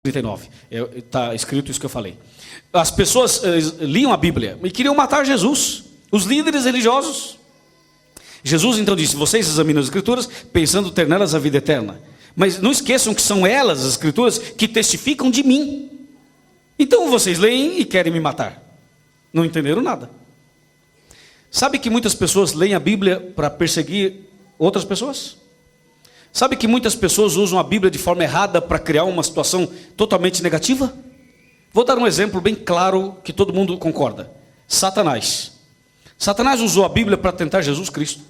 39. Está escrito isso que eu falei. As pessoas liam a Bíblia e queriam matar Jesus. Os líderes religiosos. Jesus então disse: vocês examinam as Escrituras pensando ter nelas a vida eterna. Mas não esqueçam que são elas, as Escrituras, que testificam de mim. Então vocês leem e querem me matar. Não entenderam nada. Sabe que muitas pessoas leem a Bíblia para perseguir outras pessoas? Sabe que muitas pessoas usam a Bíblia de forma errada para criar uma situação totalmente negativa? Vou dar um exemplo bem claro que todo mundo concorda. Satanás. Satanás usou a Bíblia para tentar Jesus Cristo.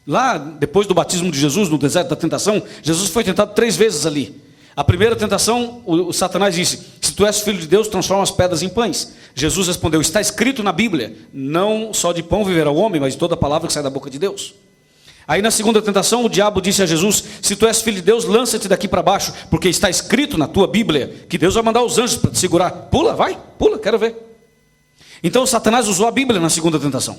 Lá, depois do batismo de Jesus, no deserto da tentação, Jesus foi tentado 3 vezes ali. A primeira tentação, o Satanás disse: se tu és filho de Deus, transforma as pedras em pães. Jesus respondeu: está escrito na Bíblia, não só de pão viverá o homem, mas de toda palavra que sai da boca de Deus. Aí na segunda tentação, o diabo disse a Jesus: se tu és filho de Deus, lança-te daqui para baixo, porque está escrito na tua Bíblia que Deus vai mandar os anjos para te segurar. Pula, vai, pula, quero ver. Então Satanás usou a Bíblia na segunda tentação.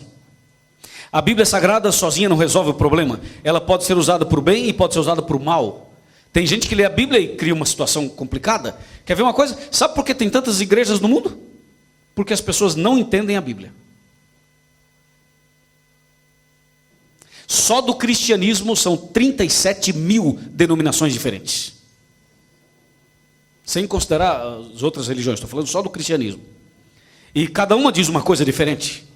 A Bíblia Sagrada sozinha não resolve o problema. Ela pode ser usada por bem e pode ser usada por mal. Tem gente que lê a Bíblia e cria uma situação complicada. Quer ver uma coisa? Sabe por que tem tantas igrejas no mundo? Porque as pessoas não entendem a Bíblia. Só do cristianismo são 37 mil denominações diferentes. Sem considerar as outras religiões, estou falando só do cristianismo. E cada uma diz uma coisa diferente.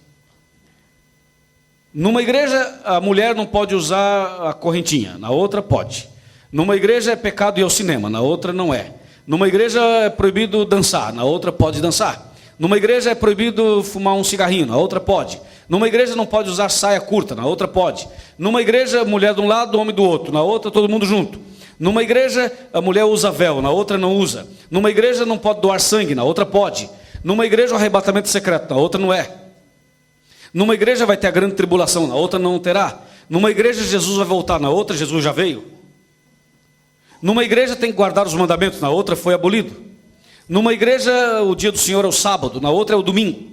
Numa igreja, a mulher não pode usar a correntinha, na outra pode. Numa igreja é pecado ir ao cinema, na outra não é. Numa igreja é proibido dançar, na outra pode dançar. Numa igreja é proibido fumar um cigarrinho, na outra pode. Numa igreja não pode usar saia curta, na outra pode. Numa igreja, mulher de um lado, homem do outro, na outra todo mundo junto. Numa igreja, a mulher usa véu, na outra não usa. Numa igreja não pode doar sangue, na outra pode. Numa igreja o arrebatamento secreto, na outra não é. Numa igreja vai ter a grande tribulação, na outra não terá. Numa igreja Jesus vai voltar, na outra Jesus já veio. Numa igreja tem que guardar os mandamentos, na outra foi abolido. Numa igreja o dia do Senhor é o sábado, na outra é o domingo.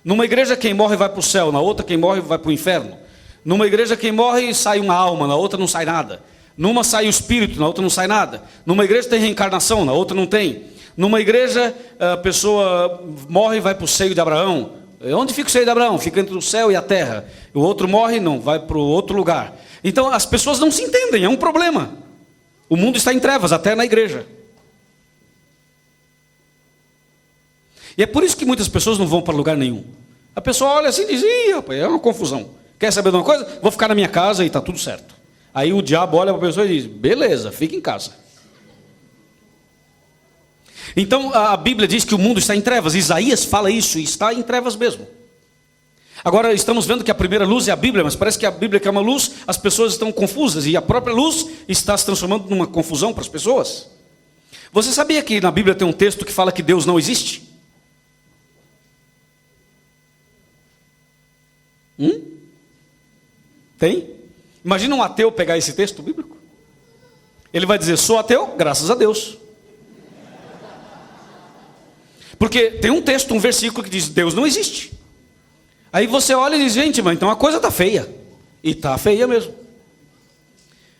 Numa igreja quem morre vai para o céu, na outra quem morre vai para o inferno. Numa igreja quem morre sai uma alma, na outra não sai nada. Numa sai o espírito, na outra não sai nada. Numa igreja tem reencarnação, na outra não tem. Numa igreja a pessoa morre e vai para o seio de Abraão. Onde fica o seio de Abraão? Fica entre o céu e a terra. O outro morre, não, vai para o outro lugar. Então as pessoas não se entendem, é um problema. O mundo está em trevas, até na igreja. E é por isso que muitas pessoas não vão para lugar nenhum. A pessoa olha assim e diz: ih, rapaz, é uma confusão. Quer saber de uma coisa? Vou ficar na minha casa e está tudo certo. Aí o diabo olha para a pessoa e diz: beleza, fica em casa. Então a Bíblia diz que o mundo está em trevas. Isaías fala isso, e está em trevas mesmo. Agora estamos vendo que a primeira luz é a Bíblia, mas parece que a Bíblia que é uma luz, as pessoas estão confusas, e a própria luz está se transformando numa confusão para as pessoas. Você sabia que na Bíblia tem um texto que fala que Deus não existe? Tem? Imagina um ateu pegar esse texto bíblico. Ele vai dizer: sou ateu, graças a Deus. Porque tem um texto, um versículo que diz: Deus não existe. Aí você olha e diz: gente, mas então a coisa está feia. E está feia mesmo.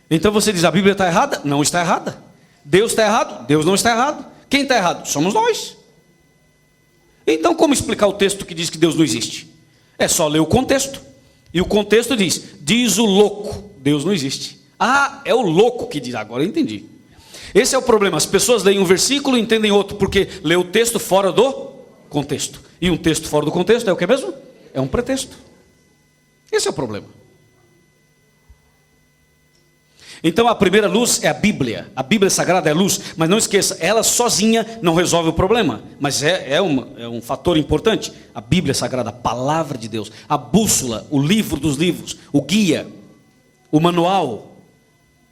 Então você diz: a Bíblia está errada? Não está errada. Deus está errado? Deus não está errado. Quem está errado? Somos nós. Então como explicar o texto que diz que Deus não existe? É só ler o contexto. E o contexto diz o louco: Deus não existe. Ah, é o louco que diz. Agora eu entendi. Esse é o problema. As pessoas leem um versículo e entendem outro, porque lê o texto fora do contexto. E um texto fora do contexto é o que mesmo? É um pretexto. Esse é o problema. Então a primeira luz é a Bíblia. A Bíblia Sagrada é a luz. Mas não esqueça, ela sozinha não resolve o problema. Mas é um fator importante. A Bíblia Sagrada, a palavra de Deus. A bússola, o livro dos livros. O guia, o manual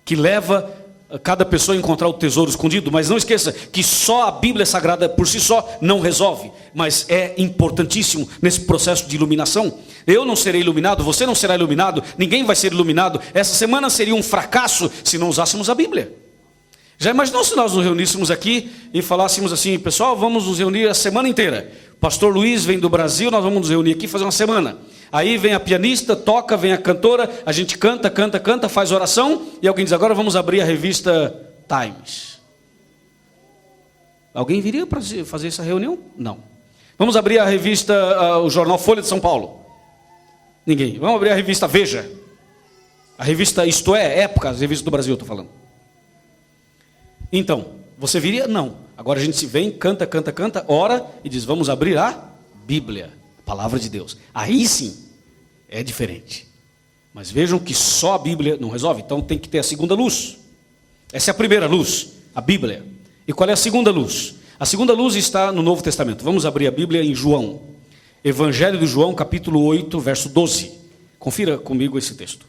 que leva cada pessoa a encontrar o tesouro escondido. Mas não esqueça que só a Bíblia Sagrada por si só não resolve, mas é importantíssimo nesse processo de iluminação. Eu não serei iluminado, você não será iluminado, ninguém vai ser iluminado. Essa semana seria um fracasso se não usássemos a Bíblia. Já imaginou se nós nos reuníssemos aqui e falássemos assim: pessoal, vamos nos reunir a semana inteira. Pastor Luiz vem do Brasil, nós vamos nos reunir aqui e fazer uma semana. Aí vem a pianista, toca, vem a cantora, a gente canta, faz oração, e alguém diz: agora vamos abrir a revista Times. Alguém viria para fazer essa reunião? Não. Vamos abrir a revista, o jornal Folha de São Paulo? Ninguém. Vamos abrir a revista Veja? A revista Isto É, Época, as revistas do Brasil, estou falando. Então, você viria? Não. Agora a gente se vem, canta, ora e diz, vamos abrir a Bíblia, a palavra de Deus. Aí sim, é diferente. Mas vejam que só a Bíblia não resolve, então tem que ter a segunda luz. Essa é a primeira luz, a Bíblia. E qual é a segunda luz? A segunda luz está no Novo Testamento. Vamos abrir a Bíblia em João. Evangelho de João, capítulo 8, verso 12. Confira comigo esse texto.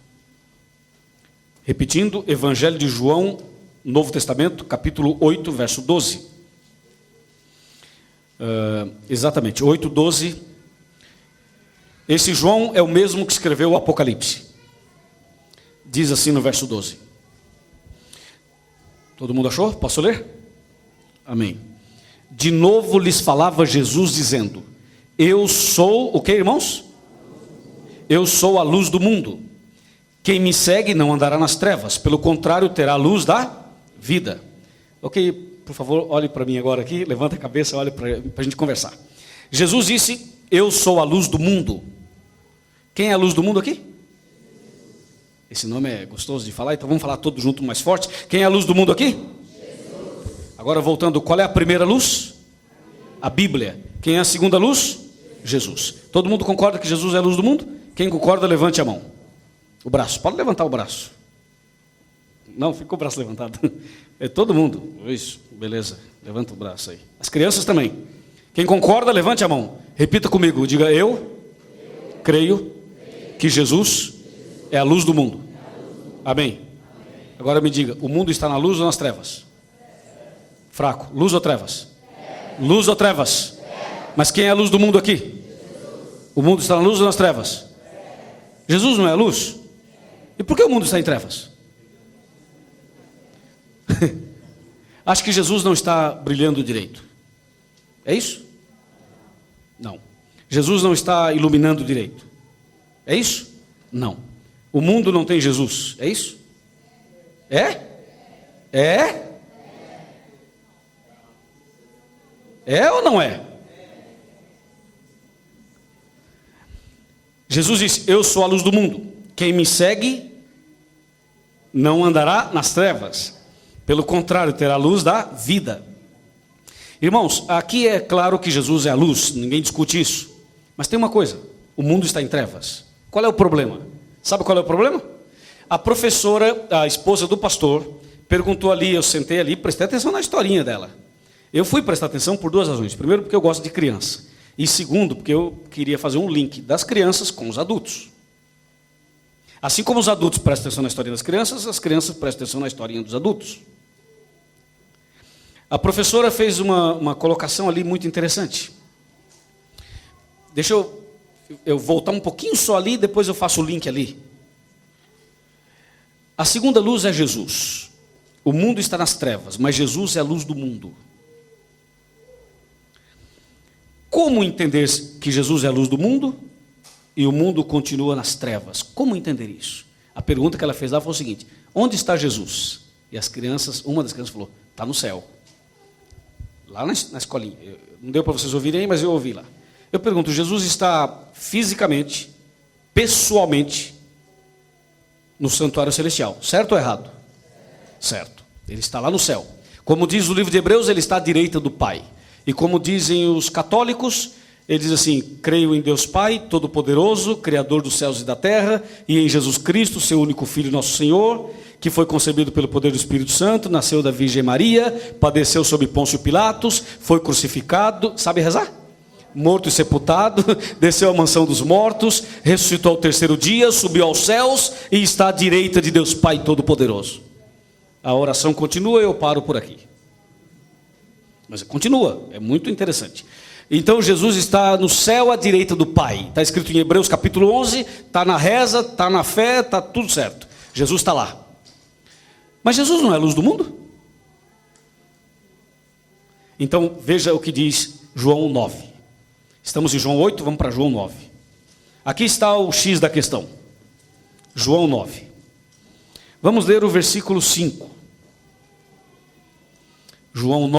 Repetindo, Evangelho de João, Novo Testamento, capítulo 8, verso 12. Exatamente, 8, 12. Esse João é o mesmo que escreveu o Apocalipse. Diz assim no verso 12. Todo mundo achou? Posso ler? Amém. De novo lhes falava Jesus dizendo, eu sou, o que, irmãos? Eu sou a luz do mundo. Quem me segue não andará nas trevas, pelo contrário, terá a luz da vida. Ok, por favor, olhe para mim agora aqui, levanta a cabeça, olhe para a gente conversar. Jesus disse, eu sou a luz do mundo. Quem é a luz do mundo aqui? Esse nome é gostoso de falar, então vamos falar todos juntos mais forte. Quem é a luz do mundo aqui? Jesus. Agora voltando, qual é a primeira luz? A Bíblia. Quem é a segunda luz? Jesus. Todo mundo concorda que Jesus é a luz do mundo? Quem concorda, levante a mão. O braço, pode levantar o braço. Não, ficou o braço levantado. É todo mundo. Isso, beleza. Levanta o braço aí. As crianças também. Quem concorda, levante a mão. Repita comigo. Diga, eu creio que Jesus é a luz do mundo. Amém. Agora me diga, o mundo está na luz ou nas trevas? Fraco. Luz ou trevas? Luz ou trevas? Mas quem é a luz do mundo aqui? O mundo está na luz ou nas trevas? Jesus não é a luz? E por que o mundo está em trevas? Acho que Jesus não está brilhando direito. É isso? Não. Jesus não está iluminando direito. É isso? Não. O mundo não tem Jesus. É isso? É? É? É ou não é? Jesus disse, eu sou a luz do mundo. Quem me segue não andará nas trevas. Pelo contrário, terá a luz da vida. Irmãos, aqui é claro que Jesus é a luz, ninguém discute isso. Mas tem uma coisa, o mundo está em trevas. Qual é o problema? Sabe qual é o problema? A professora, a esposa do pastor, perguntou ali, eu sentei ali, prestei atenção na historinha dela. Eu fui prestar atenção por duas razões. Primeiro, porque eu gosto de criança. E segundo, porque eu queria fazer um link das crianças com os adultos. Assim como os adultos prestam atenção na historinha das crianças, as crianças prestam atenção na historinha dos adultos. A professora fez uma colocação ali muito interessante. Deixa eu voltar um pouquinho só ali, depois eu faço o link ali. A segunda luz é Jesus. O mundo está nas trevas, mas Jesus é a luz do mundo. Como entender que Jesus é a luz do mundo e o mundo continua nas trevas? Como entender isso? A pergunta que ela fez lá foi o seguinte, onde está Jesus? E as crianças, uma das crianças falou, está no céu. Lá na escolinha. Não deu para vocês ouvirem aí, mas eu ouvi lá. Eu pergunto, Jesus está fisicamente, pessoalmente, no santuário celestial, certo ou errado? Certo. Ele está lá no céu. Como diz o livro de Hebreus, ele está à direita do Pai. E como dizem os católicos, ele diz assim, creio em Deus Pai, Todo-Poderoso, Criador dos céus e da terra, e em Jesus Cristo, seu único Filho, nosso Senhor, que foi concebido pelo poder do Espírito Santo, nasceu da Virgem Maria, padeceu sob Pôncio Pilatos, foi crucificado, sabe rezar? Morto e sepultado, desceu à mansão dos mortos, ressuscitou ao terceiro dia, subiu aos céus e está à direita de Deus Pai Todo-Poderoso. A oração continua e eu paro por aqui. Mas continua, é muito interessante. Então Jesus está no céu à direita do Pai. Está escrito em Hebreus capítulo 11, está na reza, está na fé, está tudo certo. Jesus está lá. Mas Jesus não é a luz do mundo? Então veja o que diz João 9. Estamos em João 8, vamos para João 9. Aqui está o X da questão. João 9. Vamos ler o versículo 5. João 9.